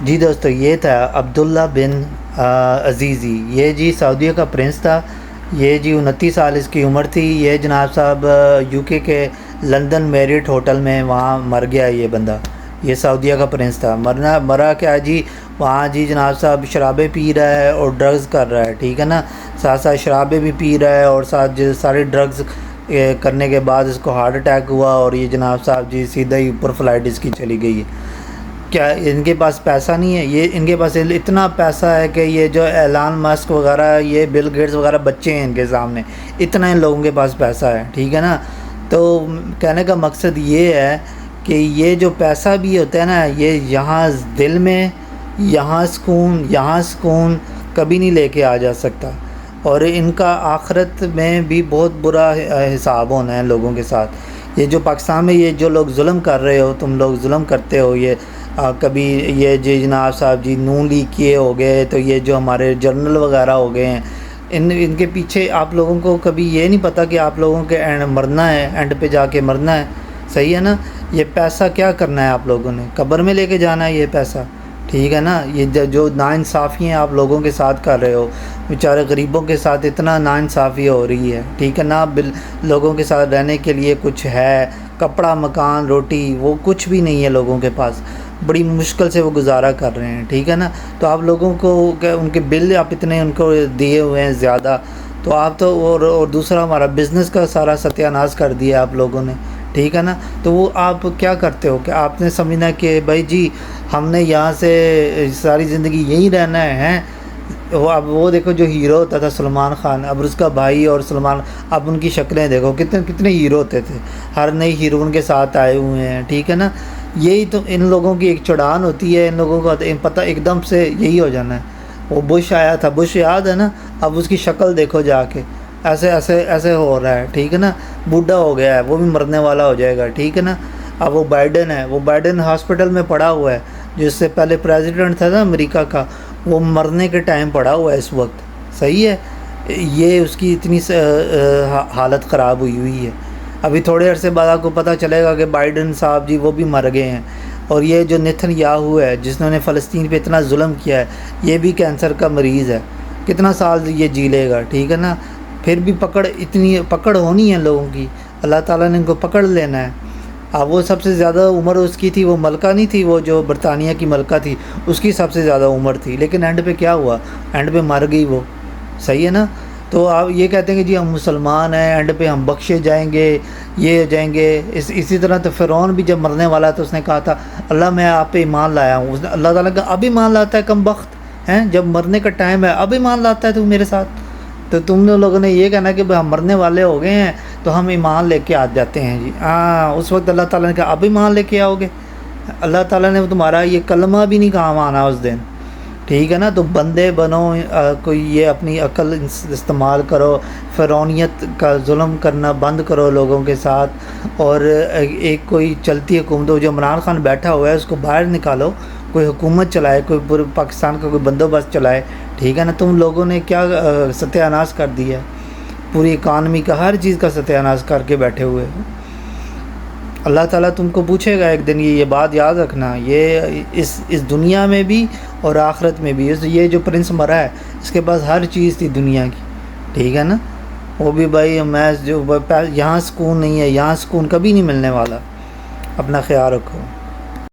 جی دوستو، یہ تھا عبداللہ بن عزیزی، یہ جی سعودیہ کا پرنس تھا۔ یہ جی 29 سال اس کی عمر تھی۔ یہ جناب صاحب یو کے لندن میریٹ ہوٹل میں وہاں مر گیا یہ بندہ۔ یہ سعودیہ کا پرنس تھا۔ مرا کیا جی، وہاں جی جناب صاحب شرابیں پی رہا ہے اور ڈرگز کر رہا ہے، ٹھیک ہے نا، ساتھ ساتھ شرابیں بھی پی رہا ہے اور ساتھ سارے ڈرگز کرنے کے بعد اس کو ہارٹ اٹیک ہوا اور یہ جناب صاحب جی سیدھا ہی اوپر فلائٹ اس کی چلی گئی ہے۔ کیا ان کے پاس پیسہ نہیں ہے؟ یہ ان کے پاس اتنا پیسہ ہے کہ یہ جو ایلان مسک وغیرہ، یہ بل گیٹس وغیرہ بچے ہیں ان کے سامنے، اتنا ان لوگوں کے پاس پیسہ ہے، ٹھیک ہے نا۔ تو کہنے کا مقصد یہ ہے کہ یہ جو پیسہ بھی ہوتا ہے نا، یہ یہاں دل میں یہاں سکون کبھی نہیں لے کے آ جا سکتا، اور ان کا آخرت میں بھی بہت برا حساب ہونا ہے لوگوں کے ساتھ۔ یہ جو پاکستان میں یہ جو لوگ ظلم کر رہے ہو، تم لوگ ظلم کرتے ہو، یہ کبھی یہ جی جناب صاحب جی نون لیگ کیے ہو گئے، تو یہ جو ہمارے جرنل وغیرہ ہو گئے ہیں، ان کے پیچھے آپ لوگوں کو کبھی یہ نہیں پتہ کہ آپ لوگوں کے مرنا ہے، اینڈ پہ جا کے مرنا ہے، صحیح ہے نا۔ یہ پیسہ کیا کرنا ہے آپ لوگوں نے؟ قبر میں لے کے جانا ہے یہ پیسہ، ٹھیک ہے نا۔ یہ جو ناانصافیاں آپ لوگوں کے ساتھ کر رہے ہو، بیچارے غریبوں کے ساتھ اتنا ناانصافی ہو رہی ہے، ٹھیک ہے نا۔ لوگوں کے ساتھ رہنے کے لیے کچھ ہے، کپڑا، مکان، روٹی، وہ کچھ بھی نہیں ہے لوگوں کے پاس، بڑی مشکل سے وہ گزارا کر رہے ہیں، ٹھیک ہے نا۔ تو آپ لوگوں کو ان کے بل آپ اتنے ان کو دیے ہوئے ہیں زیادہ، تو آپ تو اور دوسرا ہمارا بزنس کا سارا ستیہ ناش کر دیا آپ لوگوں نے، ٹھیک ہے نا۔ تو وہ آپ کیا کرتے ہو کہ آپ نے سمجھنا کہ بھائی جی ہم نے یہاں سے ساری زندگی یہی رہنا ہے۔ اب وہ دیکھو جو ہیرو ہوتا تھا سلمان خان، اب اس کا بھائی اور سلمان، اب ان کی شکلیں دیکھو کتنے ہیرو ہوتے تھے، ہر نئی ہیروئن کے ساتھ آئے ہوئے ہیں، ٹھیک ہے نا۔ یہی تو ان لوگوں کی ایک چڑھان ہوتی ہے، ان لوگوں کو پتہ ایک دم سے یہی ہو جانا ہے۔ وہ بش آیا تھا، بش یاد ہے نا، اب اس کی شکل دیکھو جا کے، ایسے ہو رہا ہے، ٹھیک ہے نا۔ بوڑھا ہو گیا ہے، وہ بھی مرنے والا ہو جائے گا، ٹھیک ہے نا۔ اب وہ بائیڈن ہے، وہ بائیڈن ہاسپٹل میں پڑا ہوا ہے، جس سے پہلے پریزیڈنٹ تھا نا امریکہ کا، وہ مرنے کے ٹائم پڑا ہوا ہے اس وقت، صحیح ہے۔ یہ اس کی اتنی حالت خراب ہوئی ہے۔ ابھی تھوڑے عرصے بعد آپ کو پتہ چلے گا کہ بائیڈن صاحب جی وہ بھی مر گئے ہیں، اور یہ جو نیتن یاہو ہے جس نے فلسطین پہ اتنا ظلم کیا ہے، یہ بھی کینسر کا مریض ہے، کتنا سال یہ جی لے گا، ٹھیک ہے نا۔ پھر بھی اتنی پکڑ ہونی ہے لوگوں کی، اللہ تعالیٰ نے ان کو پکڑ لینا ہے۔ اب وہ سب سے زیادہ عمر اس کی تھی، وہ ملکہ نہیں تھی، وہ جو برطانیہ کی ملکہ تھی، اس کی سب سے زیادہ عمر تھی، لیکن اینڈ پہ کیا ہوا؟ اینڈ پہ مر گئی وہ، صحیح ہے نا۔ تو آپ یہ کہتے ہیں کہ جی ہم مسلمان ہیں، اینڈ پہ ہم بخشے جائیں گے، یہ ہو جائیں گے۔ اسی طرح تو فرعون بھی جب مرنے والا تھا، اس نے کہا تھا اللہ میں آپ پہ ایمان لایا ہوں، اللہ تعالیٰ کا اب ایمان لاتا ہے کم بخت ہیں، جب مرنے کا ٹائم ہے اب ایمان لاتا ہے تو میرے ساتھ۔ تو تم لوگوں نے یہ کہنا کہ ہم مرنے والے ہو گئے ہیں تو ہم ایمان لے کے آ جاتے ہیں جی، اس وقت اللہ تعالیٰ نے کہا اب ایمان لے کے آؤ گے؟ اللہ تعالیٰ نے تمہارا یہ کلمہ بھی نہیں کام آنا اس دن، ٹھیک ہے نا۔ تو بندے بنو، کوئی یہ اپنی عقل استعمال کرو، فرعونیت کا ظلم کرنا بند کرو لوگوں کے ساتھ، اور ایک کوئی چلتی حکومت ہو، جو عمران خان بیٹھا ہوا ہے اس کو باہر نکالو، کوئی حکومت چلائے، کوئی پورے پاکستان کا کوئی بندوبست چلائے، ٹھیک ہے نا۔ تم لوگوں نے کیا ستیہ ناش کر دیا، پوری اکانومی کا، ہر چیز کا ستیہ ناش کر کے بیٹھے ہوئے ہیں۔ اللہ تعالیٰ تم کو پوچھے گا ایک دن، یہ بات یاد رکھنا، یہ اس دنیا میں بھی اور آخرت میں بھی۔ یہ جو پرنس مرا ہے اس کے پاس ہر چیز تھی دنیا کی، ٹھیک ہے نا۔ وہ بھی بھائی میں جو یہاں سکون نہیں ہے، یہاں سکون کبھی نہیں ملنے والا۔ اپنا خیال رکھو۔